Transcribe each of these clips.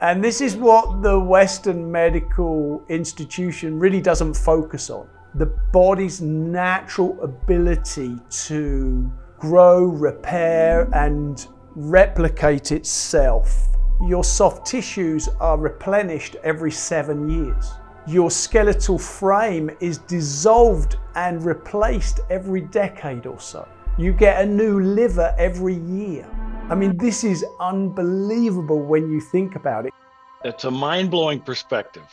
And this is what the Western medical institution really doesn't focus on. The body's natural ability to grow, repair, and replicate itself. Your soft tissues are replenished every 7 years. Your skeletal frame is dissolved and replaced every decade or so. You get a new liver every year. I mean, this is unbelievable when you think about it. It's a mind-blowing perspective.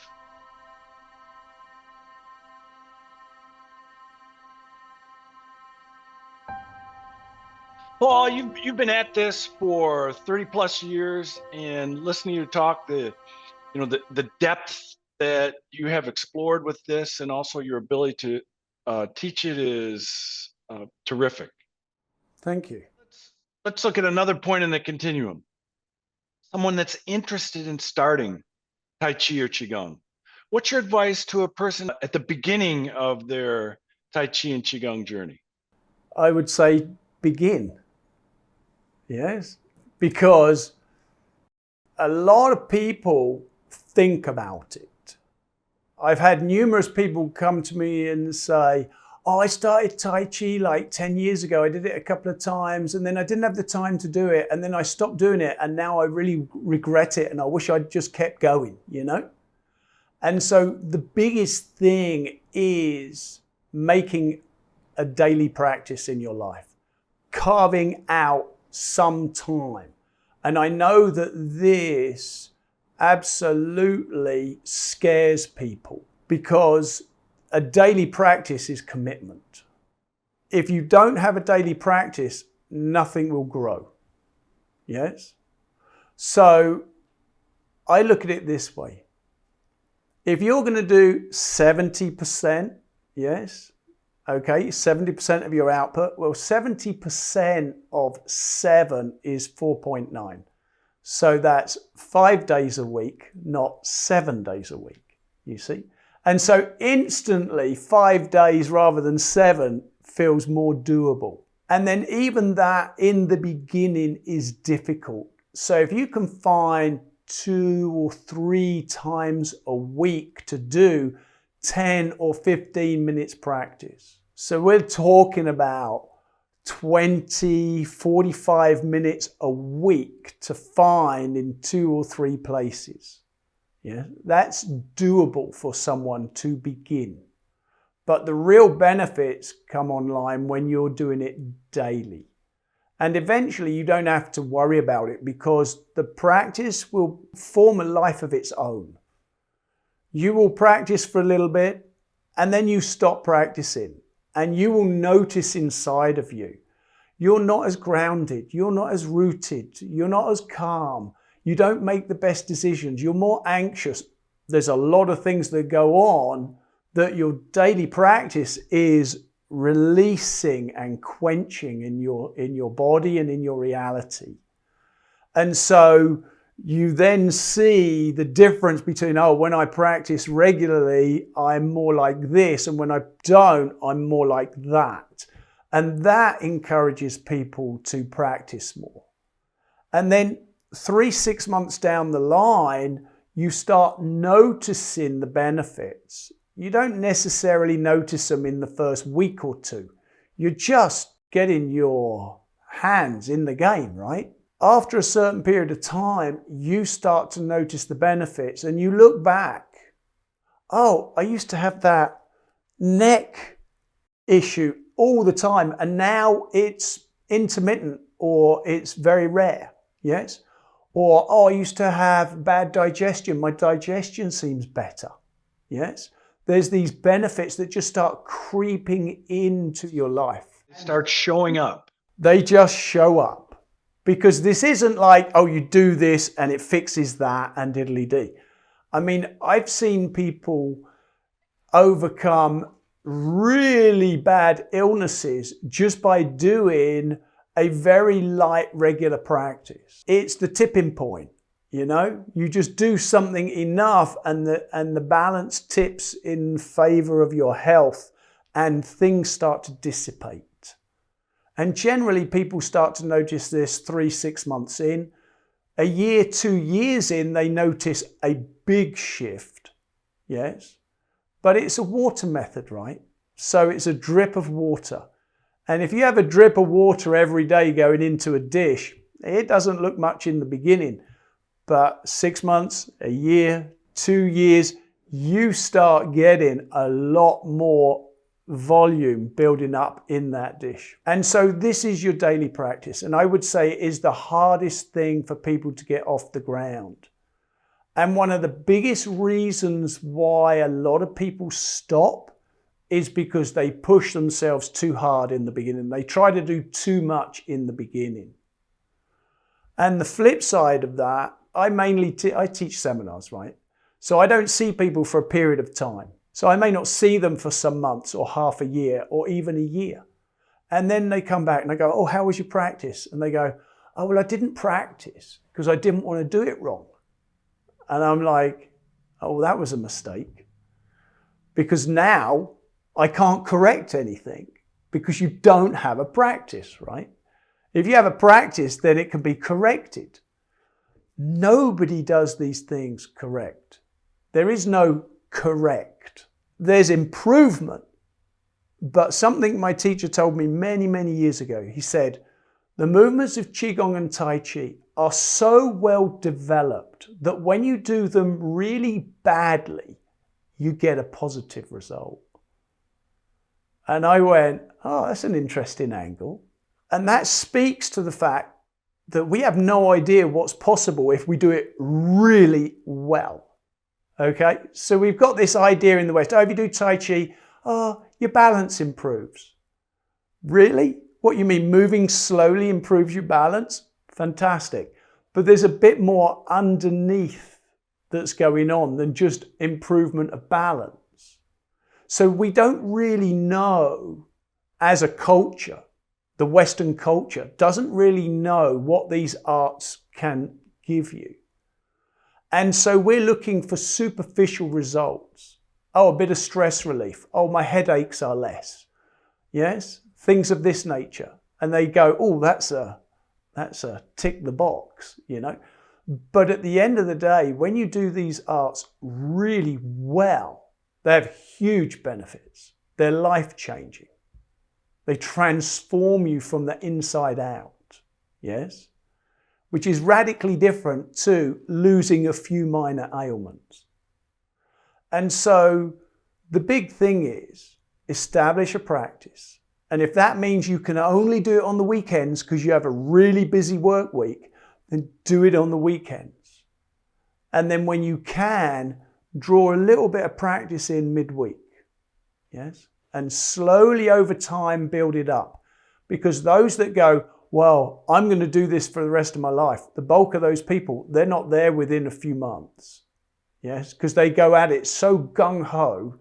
Paul, you've been at this for 30 plus years, and listening to you talk, the depth that you have explored with this, and also your ability to teach it is terrific. Thank you. Let's look at another point in the continuum. Someone that's interested in starting Tai Chi or Qigong. What's your advice to a person at the beginning of their Tai Chi and Qigong journey? I would say begin. Yes, because a lot of people think about it. I've had numerous people come to me and say, oh, I started Tai Chi like 10 years ago. I did it a couple of times and then I didn't have the time to do it. And then I stopped doing it and now I really regret it and I wish I'd just kept going, you know? And so the biggest thing is making a daily practice in your life, carving out some time. And I know that this absolutely scares people because a daily practice is commitment. If you don't have a daily practice, nothing will grow. Yes? So I look at it this way. If you're going to do 70%, yes, okay, 70% of your output, well, 70% of 7 is 4.9. So that's 5 days a week, not 7 days a week, you see? And so instantly 5 days rather than 7 feels more doable. And then even that in the beginning is difficult. So if you can find 2 or 3 times a week to do 10 or 15 minutes practice. So we're talking about 20, 45 minutes a week to find in 2 or 3 places. Yeah, that's doable for someone to begin. But the real benefits come online when you're doing it daily. And eventually you don't have to worry about it because the practice will form a life of its own. You will practice for a little bit and then you stop practicing and you will notice inside of you, you're not as grounded, you're not as rooted, you're not as calm. You don't make the best decisions. You're more anxious. There's a lot of things that go on that your daily practice is releasing and quenching in your body and in your reality. And so you then see the difference between, oh, when I practice regularly, I'm more like this. And when I don't, I'm more like that. And that encourages people to practice more. And then 3-6 months down the line, you start noticing the benefits. You don't necessarily notice them in the first week or 2. You're just getting your hands in the game, right? After a certain period of time, you start to notice the benefits and you look back. Oh, I used to have that neck issue all the time and now it's intermittent or it's very rare, yes? Or, oh, I used to have bad digestion. My digestion seems better. Yes? There's these benefits that just start creeping into your life. Start showing up. They just show up. Because this isn't like, oh, you do this and it fixes that and diddly-dee. I mean, I've seen people overcome really bad illnesses just by doing a very light, regular practice. It's the tipping point, you know? You just do something enough and the balance tips in favor of your health and things start to dissipate. And generally people start to notice this 3-6 months in. A year, 2 years in, they notice a big shift, yes? But it's a water method, right? So it's a drip of water. And if you have a drip of water every day going into a dish, it doesn't look much in the beginning. But 6 months, a year, 2 years, you start getting a lot more volume building up in that dish. And so this is your daily practice. And I would say it is the hardest thing for people to get off the ground. And one of the biggest reasons why a lot of people stop is because they push themselves too hard in the beginning. They try to do too much in the beginning. And the flip side of that, I teach seminars, right? So I don't see people for a period of time. So I may not see them for some months or half a year or even a year. And then they come back and I go, oh, how was your practice? And they go, oh, well, I didn't practice because I didn't want to do it wrong. And I'm like, oh, well, that was a mistake. Because now I can't correct anything because you don't have a practice, right? If you have a practice, then it can be corrected. Nobody does these things correct. There is no correct. There's improvement. But something my teacher told me many, many years ago, he said, the movements of Qigong and Tai Chi are so well developed that when you do them really badly, you get a positive result. And I went, oh, that's an interesting angle. And that speaks to the fact that we have no idea what's possible if we do it really well. Okay, so we've got this idea in the West, oh, if you do Tai Chi, oh, your balance improves. Really? What you mean, moving slowly improves your balance? Fantastic. But there's a bit more underneath that's going on than just improvement of balance. So we don't really know as a culture, the Western culture doesn't really know what these arts can give you. And so we're looking for superficial results. Oh, a bit of stress relief. Oh, my headaches are less. Yes, things of this nature. And they go, oh, that's a tick the box, you know. But at the end of the day, when you do these arts really well, they have huge benefits. They're life-changing. They transform you from the inside out, yes? Which is radically different to losing a few minor ailments. And so the big thing is establish a practice. And if that means you can only do it on the weekends because you have a really busy work week, then do it on the weekends. And then when you can, draw a little bit of practice in midweek, yes? And slowly over time build it up. Because those that go, well, I'm going to do this for the rest of my life, the bulk of those people, they're not there within a few months. Yes, because they go at it so gung-ho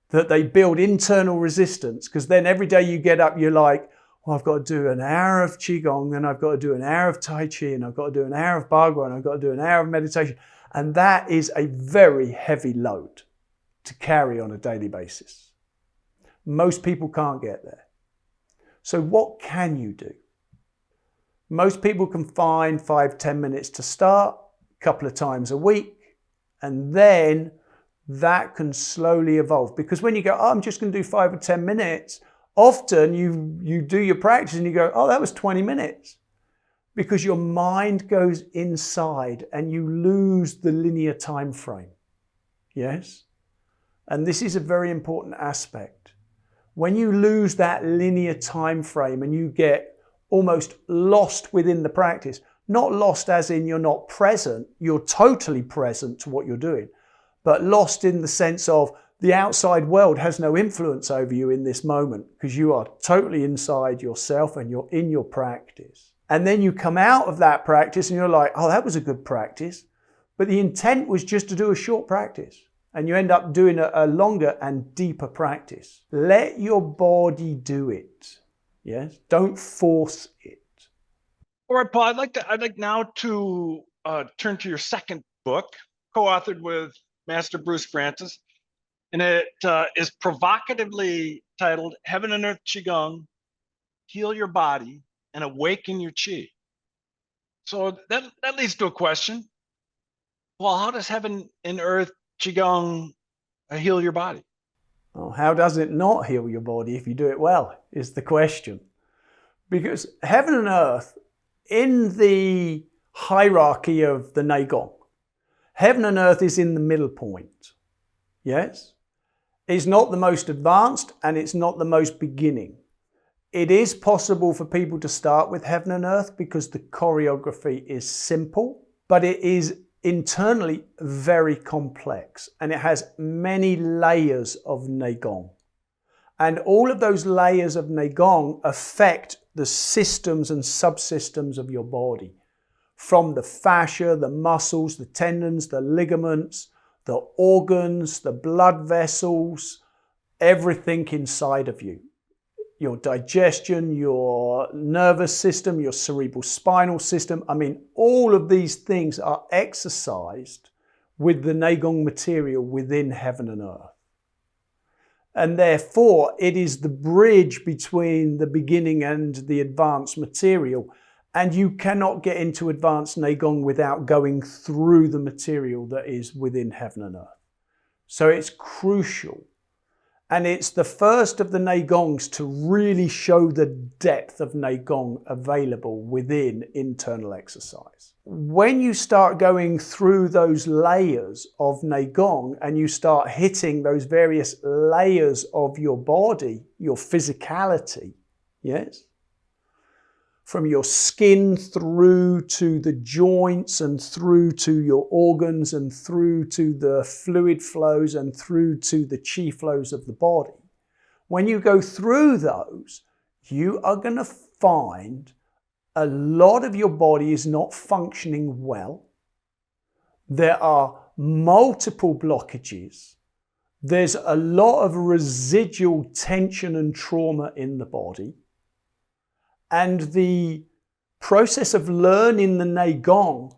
that they build internal resistance. Because then every day you get up, you're like, well, I've got to do an hour of Qigong, then I've got to do an hour of Tai Chi, and I've got to do an hour of Bagua, and I've got to do an hour of meditation. And that is a very heavy load to carry on a daily basis. Most people can't get there. So what can you do? Most people can find 5-10 minutes to start, a couple of times a week, and then that can slowly evolve. Because when you go, oh, I'm just going to do 5 or 10 minutes, often you do your practice and you go, oh, that was 20 minutes. Because your mind goes inside and you lose the linear time frame. Yes? And this is a very important aspect. When you lose that linear time frame and you get almost lost within the practice, not lost as in you're not present, you're totally present to what you're doing, but lost in the sense of the outside world has no influence over you in this moment because you are totally inside yourself and you're in your practice. And then you come out of that practice and you're like, oh, that was a good practice. But the intent was just to do a short practice. And you end up doing a longer and deeper practice. Let your body do it. Yes? Don't force it. All right, Paul, I'd like now to turn to your second book, co-authored with Master Bruce Francis. And it is provocatively titled Heaven and Earth Qigong, Heal Your Body and Awaken Your Qi. So that leads to a question. Well, how does Heaven and Earth Qigong heal your body? Well, how does it not heal your body if you do it well, is the question. Because Heaven and Earth, in the hierarchy of the Neigong, Heaven and Earth is in the middle point. Yes? It's not the most advanced and it's not the most beginning. It is possible for people to start with Heaven and Earth because the choreography is simple, but it is internally very complex and it has many layers of Neigong. And all of those layers of Neigong affect the systems and subsystems of your body. From the fascia, the muscles, the tendons, the ligaments, the organs, the blood vessels, everything inside of you. Your digestion, your nervous system, your cerebral spinal system. I mean, all of these things are exercised with the Neigong material within Heaven and Earth. And therefore, it is the bridge between the beginning and the advanced material. And you cannot get into advanced Neigong without going through the material that is within Heaven and Earth. So it's crucial. And it's the first of the Neigongs to really show the depth of Neigong available within internal exercise. When you start going through those layers of Neigong and you start hitting those various layers of your body, your physicality, yes? From your skin through to the joints and through to your organs and through to the fluid flows and through to the chi flows of the body. When you go through those, you are going to find a lot of your body is not functioning well. There are multiple blockages. There's a lot of residual tension and trauma in the body. And the process of learning the Neigong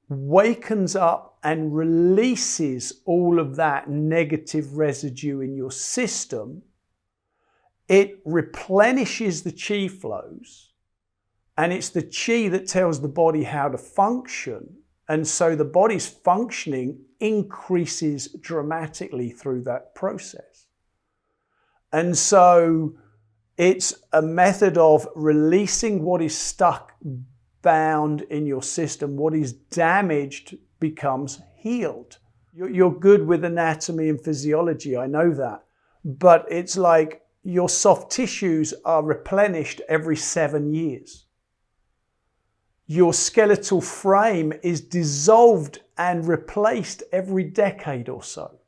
wakens up and releases all of that negative residue in your system. It replenishes the chi flows, and it's the chi that tells the body how to function. And so the body's functioning increases dramatically through that process. And so it's a method of releasing what is stuck, bound in your system. What is damaged becomes healed. You're good with anatomy and physiology, I know that. But it's like your soft tissues are replenished every 7 years. Your skeletal frame is dissolved and replaced every decade or so.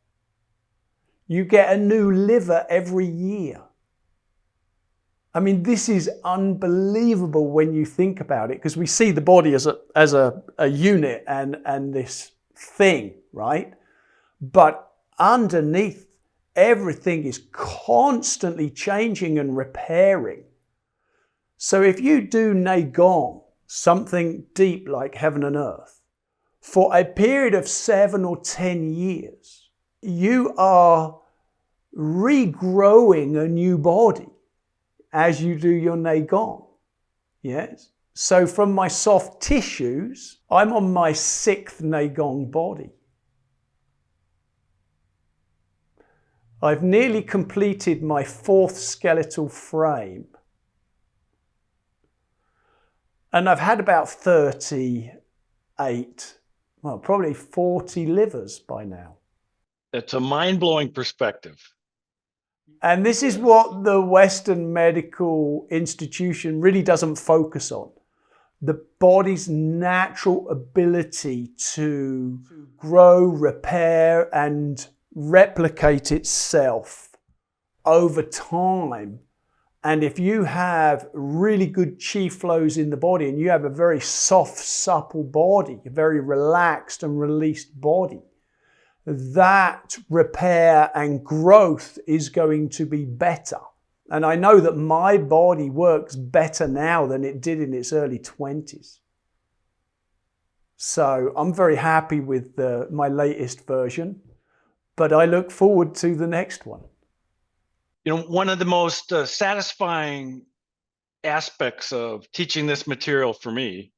You get a new liver every year. I mean, this is unbelievable when you think about it, because we see the body as a unit and this thing, right? But underneath, everything is constantly changing and repairing. So if you do Neigong, something deep like Heaven and Earth, for a period of 7 or 10 years, you are regrowing a new body as you do your Neigong, yes? So from my soft tissues, I'm on my 6th Neigong body. I've nearly completed my 4th skeletal frame. And I've had about 38, well, probably 40 livers by now. It's a mind-blowing perspective. And this is what the Western medical institution really doesn't focus on. The body's natural ability to grow, repair, and replicate itself over time. And if you have really good chi flows in the body and you have a very soft, supple body, a very relaxed and released body, that repair and growth is going to be better. And I know that my body works better now than it did in its early 20s. So I'm very happy with my latest version, but I look forward to the next one. You know, one of the most satisfying aspects of teaching this material for me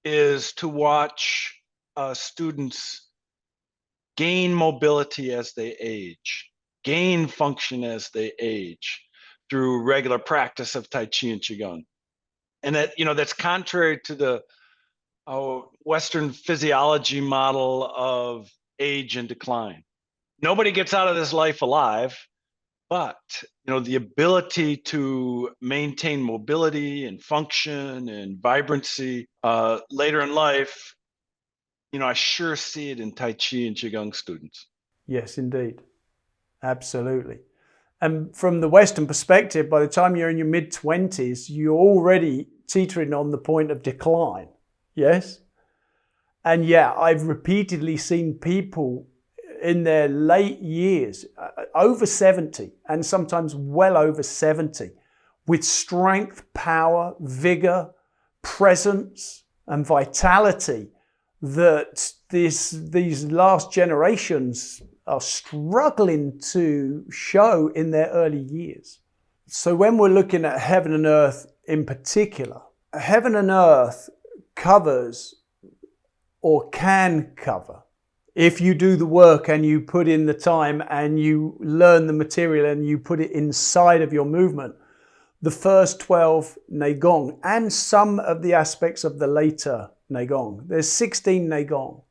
is to watch students gain mobility as they age, gain function as they age through regular practice of Tai Chi and Qigong. And that, that's contrary to the Western physiology model of age and decline. Nobody gets out of this life alive, but the ability to maintain mobility and function and vibrancy later in life, I sure see it in Tai Chi and Qigong students. Yes, indeed. Absolutely. And from the Western perspective, by the time you're in your mid-20s, you're already teetering on the point of decline. Yes? And yeah, I've repeatedly seen people in their late years, over 70, and sometimes well over 70, with strength, power, vigor, presence, and vitality that these last generations are struggling to show in their early years. So when we're looking at Heaven and Earth in particular, Heaven and Earth covers, or can cover, if you do the work and you put in the time and you learn the material and you put it inside of your movement, the first 12 Neigong and some of the aspects of the later Neigong. There's 16 Neigong.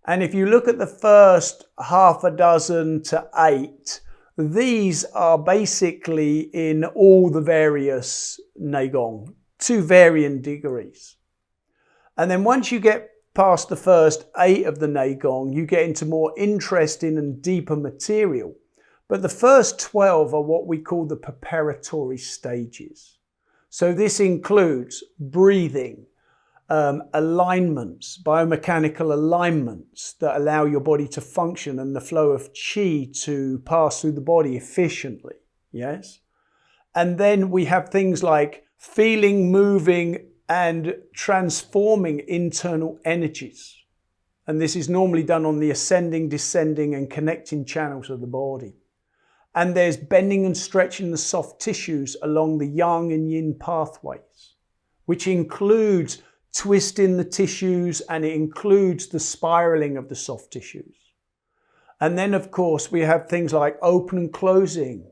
And if you look at the first half a dozen to 8, these are basically in all the various Neigong to varying degrees. And then once you get past the first 8 of the Neigong, you get into more interesting and deeper material. But the first 12 are what we call the preparatory stages. So this includes breathing, alignments, biomechanical alignments that allow your body to function and the flow of qi to pass through the body efficiently. Yes? And then we have things like feeling, moving, and transforming internal energies. And this is normally done on the ascending, descending, and connecting channels of the body. And there's bending and stretching the soft tissues along the yang and yin pathways, which includes twisting the tissues, and it includes the spiraling of the soft tissues. And then, of course, we have things like open and closing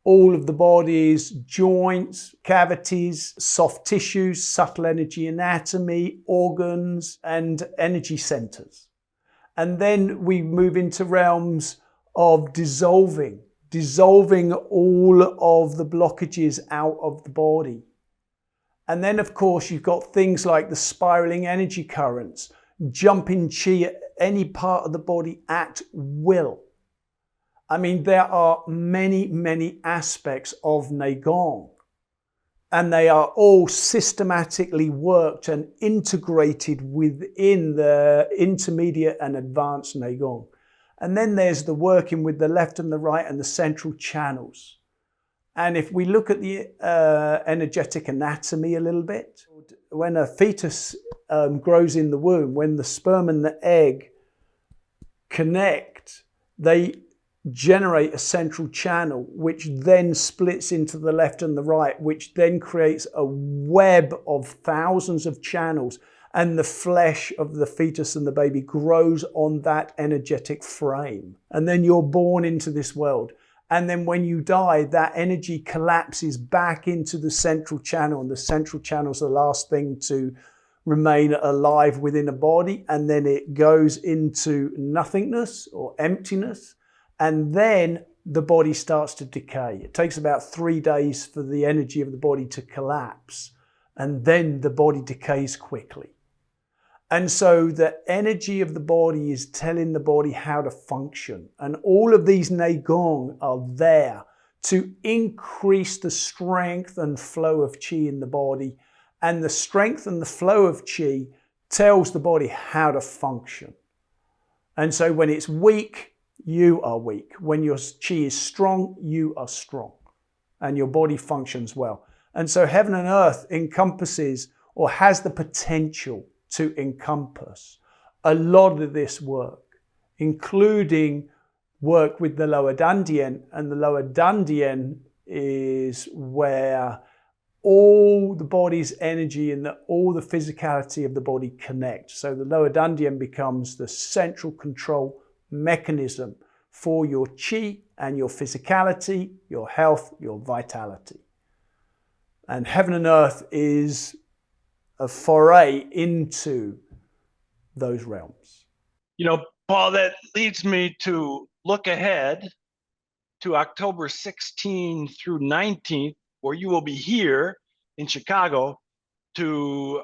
all of the body's joints, cavities, soft tissues, subtle energy anatomy, organs, and energy centers. And then we move into realms of dissolving all of the blockages out of the body. And then, of course, you've got things like the spiraling energy currents, jumping qi at any part of the body at will. I mean, there are many, many aspects of Neigong, and they are all systematically worked and integrated within the intermediate and advanced Neigong. And then there's the working with the left and the right and the central channels. And if we look at the energetic anatomy a little bit, when a fetus grows in the womb, when the sperm and the egg connect, they generate a central channel, which then splits into the left and the right, which then creates a web of thousands of channels, and the flesh of the fetus and the baby grows on that energetic frame. And then you're born into this world. And then when you die, that energy collapses back into the central channel, and the central channel is the last thing to remain alive within a body, and then it goes into nothingness or emptiness. And then the body starts to decay. It takes about 3 days for the energy of the body to collapse, and then the body decays quickly. And so the energy of the body is telling the body how to function. And all of these Neigong are there to increase the strength and flow of qi in the body. And the strength and the flow of qi tells the body how to function. And so when it's weak, you are weak. When your qi is strong, you are strong. And your body functions well. And so Heaven and Earth encompasses, or has the potential to encompass, a lot of this work, including work with the lower Dantian. And the lower Dantian is where all the body's energy and all the physicality of the body connect. So the lower dantian becomes the central control mechanism for your chi and your physicality, your health, your vitality. And Heaven and Earth is a foray into those realms. You know, Paul, that leads me to look ahead to October 16 through 19th, where you will be here in Chicago to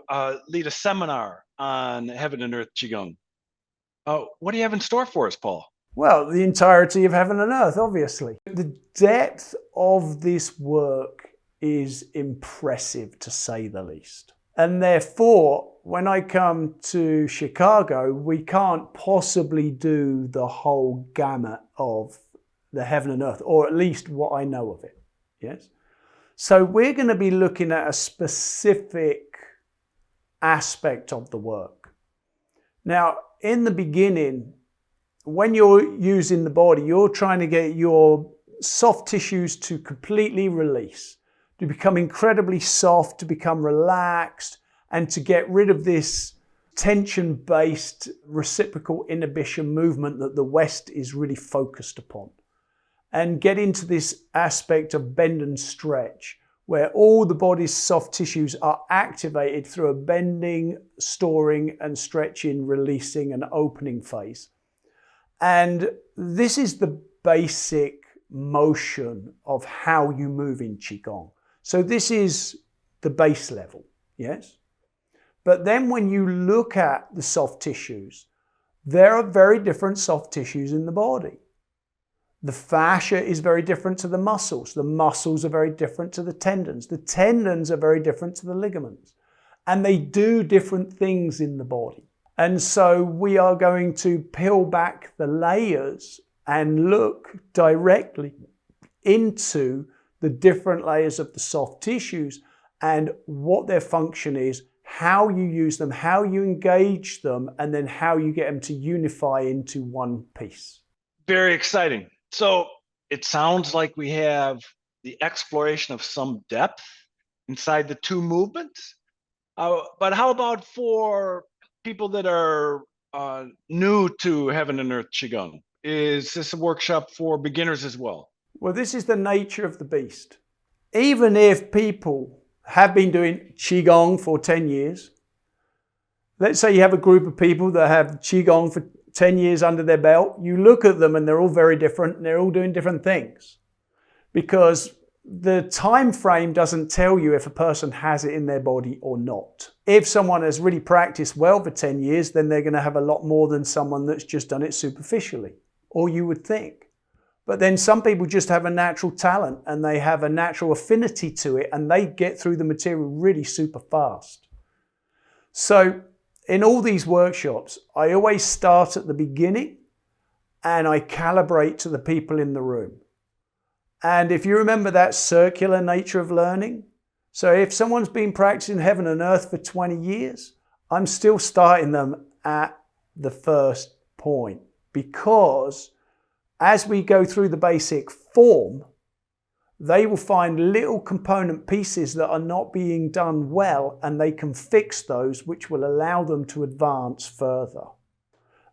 lead a seminar on Heaven and Earth Qigong. What do you have in store for us, Paul? Well, the entirety of Heaven and Earth, obviously. The depth of this work is impressive, to say the least. And therefore, when I come to Chicago, we can't possibly do the whole gamut of the Heaven and Earth, or at least what I know of it. Yes. So we're going to be looking at a specific aspect of the work. Now, in the beginning, when you're using the body, you're trying to get your soft tissues to completely release, to become incredibly soft, to become relaxed, and to get rid of this tension-based reciprocal inhibition movement that the West is really focused upon. And get into this aspect of bend and stretch, where all the body's soft tissues are activated through a bending, storing, and stretching, releasing, and opening phase. And this is the basic motion of how you move in Qigong. So this is the base level, yes? But then when you look at the soft tissues, there are very different soft tissues in the body. The fascia is very different to the muscles. The muscles are very different to the tendons. The tendons are very different to the ligaments. And they do different things in the body. And so we are going to peel back the layers and look directly into the different layers of the soft tissues and what their function is, how you use them, how you engage them, and then how you get them to unify into one piece. Very exciting. So it sounds like we have the exploration of some depth inside the two movements. But how about for people that are new to Heaven and Earth Qigong? Is this a workshop for beginners as well? Well, this is the nature of the beast. Even if people have been doing Qigong for 10 years, let's say you have a group of people that have Qigong for 10 years under their belt, you look at them and they're all very different and they're all doing different things. Because the time frame doesn't tell you if a person has it in their body or not. If someone has really practiced well for 10 years, then they're going to have a lot more than someone that's just done it superficially, or you would think. But then some people just have a natural talent and they have a natural affinity to it and they get through the material really super fast. So in all these workshops, I always start at the beginning and I calibrate to the people in the room. And if you remember that circular nature of learning, so if someone's been practicing Heaven and Earth for 20 years, I'm still starting them at the first point, because as we go through the basic form, they will find little component pieces that are not being done well, and they can fix those, which will allow them to advance further.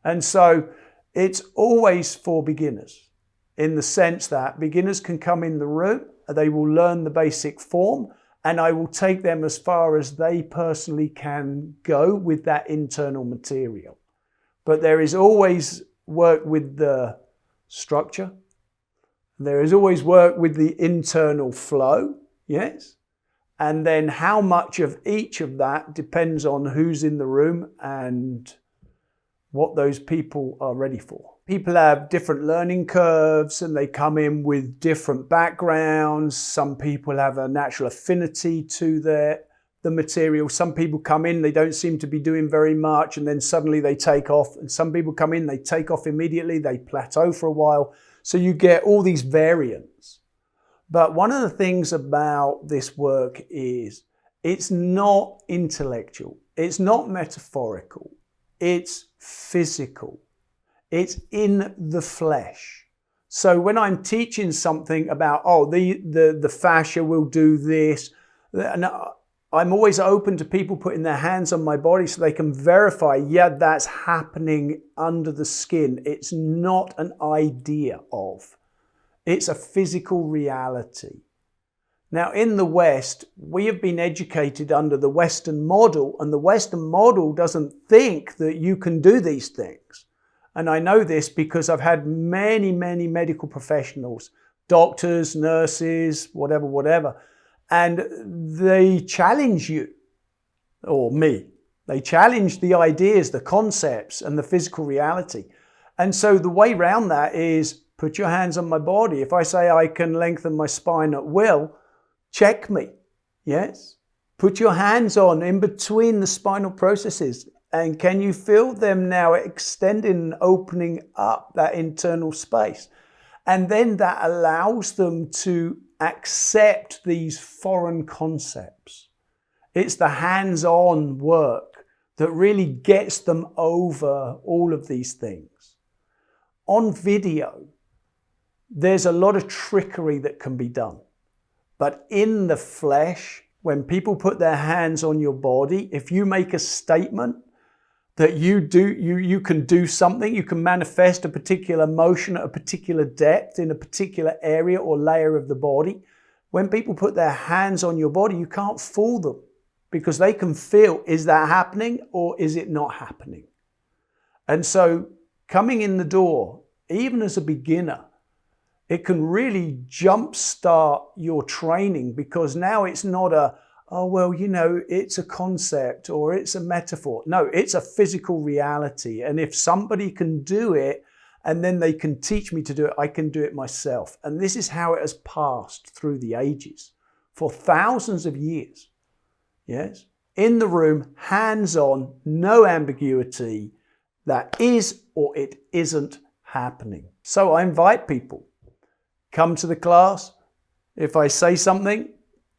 And so it's always for beginners, in the sense that beginners can come in the room, they will learn the basic form, and I will take them as far as they personally can go with that internal material. But there is always work with the structure. There is always work with the internal flow, yes? And then how much of each of that depends on who's in the room and what those people are ready for. People have different learning curves and they come in with different backgrounds. Some people have a natural affinity to the material. Some people come in, they don't seem to be doing very much, and then suddenly they take off. And some people come in, they take off immediately, they plateau for a while. So you get all these variants. But one of the things about this work is it's not intellectual, it's not metaphorical, it's physical, it's in the flesh. So when I'm teaching something about, oh, the fascia will do this, And I'm always open to people putting their hands on my body so they can verify, yeah, that's happening under the skin. It's not an idea of. It's a physical reality. Now, in the West, we have been educated under the Western model, and the Western model doesn't think that you can do these things. And I know this because I've had many, many medical professionals, doctors, nurses, whatever, and they challenge you, or me. They challenge the ideas, the concepts, and the physical reality. And so the way around that is put your hands on my body. If I say I can lengthen my spine at will, check me, yes? Put your hands on in between the spinal processes, and can you feel them now extending and opening up that internal space? And then that allows them to accept these foreign concepts. It's the hands-on work that really gets them over all of these things. On video, there's a lot of trickery that can be done. But in the flesh, when people put their hands on your body, if you make a statement that you can do something, you can manifest a particular motion at a particular depth in a particular area or layer of the body, when people put their hands on your body, you can't fool them because they can feel, is that happening or is it not happening? And so coming in the door, even as a beginner, it can really jumpstart your training, because now it's not a, oh, well, you know, it's a concept or it's a metaphor. No, it's a physical reality. And if somebody can do it and then they can teach me to do it, I can do it myself. And this is how it has passed through the ages for thousands of years. Yes. In the room, hands-on, no ambiguity. That is or it isn't happening. So I invite people. Come to the class. If I say something,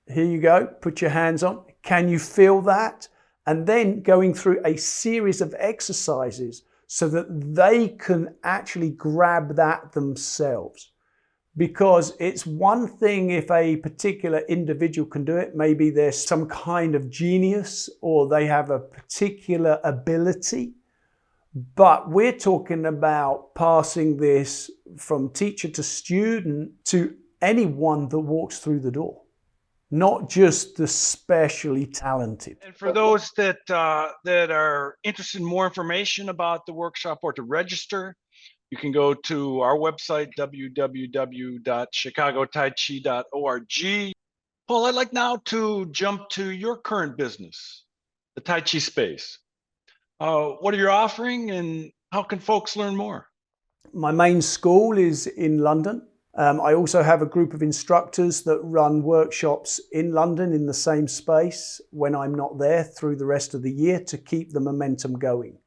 here you go, put your hands on. Can you feel that? And then going through a series of exercises so that they can actually grab that themselves. Because it's one thing if a particular individual can do it, maybe there's some kind of genius or they have a particular ability. But we're talking about passing this from teacher to student to anyone that walks through the door, not just the specially talented. And for those that are interested in more information about the workshop or to register, you can go to our website, www.chicagotaichi.org. Paul, I'd like now to jump to your current business, the Tai Chi space. What are you offering and how can folks learn more? My main school is in London. I also have a group of instructors that run workshops in London in the same space when I'm not there through the rest of the year to keep the momentum going.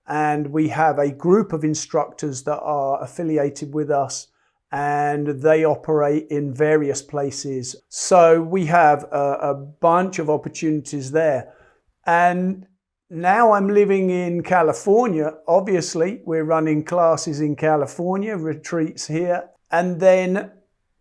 And we have a group of instructors that are affiliated with us and they operate in various places. So we have a bunch of opportunities there. And now I'm living in California. Obviously, we're running classes in California, retreats here. And then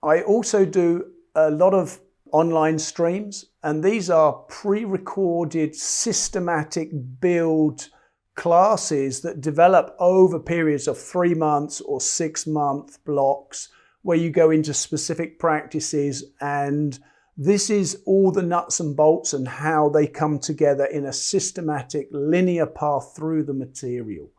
I also do a lot of online streams. And these are pre-recorded, systematic build classes that develop over periods of 3 months or 6 month blocks where you go into specific practices, and this is all the nuts and bolts and how they come together in a systematic linear path through the material.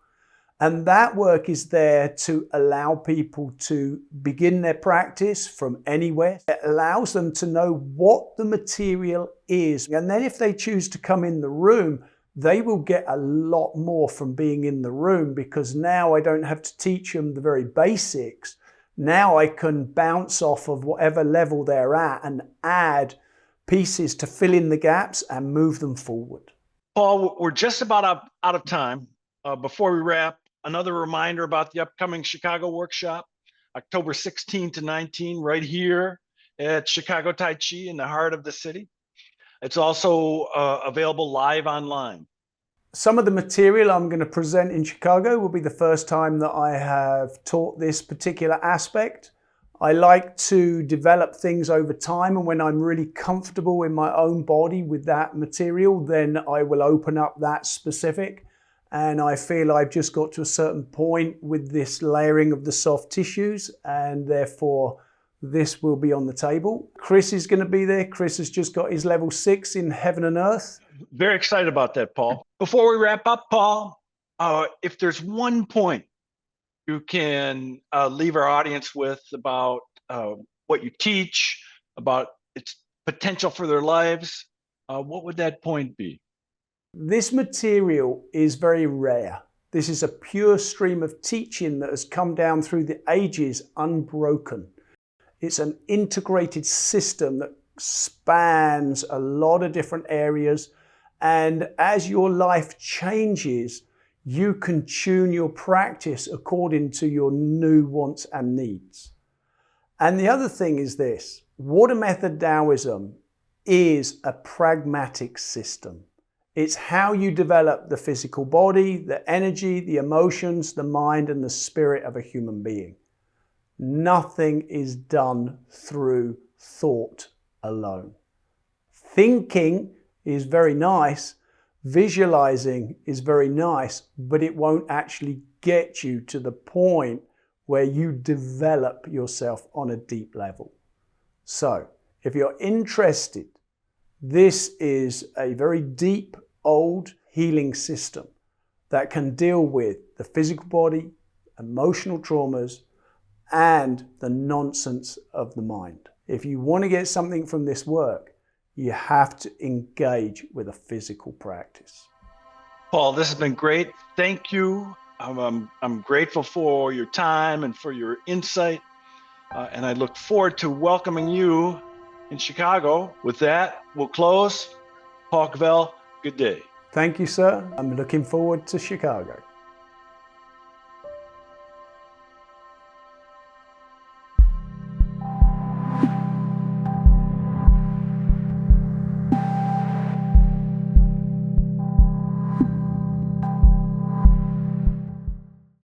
And that work is there to allow people to begin their practice from anywhere. It allows them to know what the material is. And then if they choose to come in the room, they will get a lot more from being in the room, because now I don't have to teach them the very basics. Now I can bounce off of whatever level they're at and add pieces to fill in the gaps and move them forward. Paul, we're just about out of time. Before we wrap, another reminder about the upcoming Chicago workshop, October 16 to 19, right here at Chicago Tai Chi in the heart of the city. It's also available live online. Some of the material I'm going to present in Chicago will be the first time that I have taught this particular aspect. I like to develop things over time, and when I'm really comfortable in my own body with that material, then I will open up that specific. And I feel I've just got to a certain point with this layering of the soft tissues, and therefore this will be on the table. Chris is going to be there. Chris has just got his level 6 in Heaven and Earth. Very excited about that, Paul. Before we wrap up, Paul, if there's one point you can leave our audience with about what you teach, about its potential for their lives, what would that point be? This material is very rare. This is a pure stream of teaching that has come down through the ages unbroken. It's an integrated system that spans a lot of different areas, and as your life changes, you can tune your practice according to your new wants and needs. And the other thing is this: water method Taoism is a pragmatic system. It's how you develop the physical body, the energy, the emotions, the mind, and the spirit of a human being. Nothing is done through thought alone. Thinking is very nice, visualizing is very nice, but it won't actually get you to the point where you develop yourself on a deep level. So, if you're interested, this is a very deep, old healing system that can deal with the physical body, emotional traumas, and the nonsense of the mind. If you want to get something from this work, you have to engage with a physical practice. Paul, this has been great. Thank you. I'm grateful for your time and for your insight. And I look forward to welcoming you in Chicago. With that, we'll close. Paul 𝗂𝗏, good day. Thank you, sir. I'm looking forward to Chicago.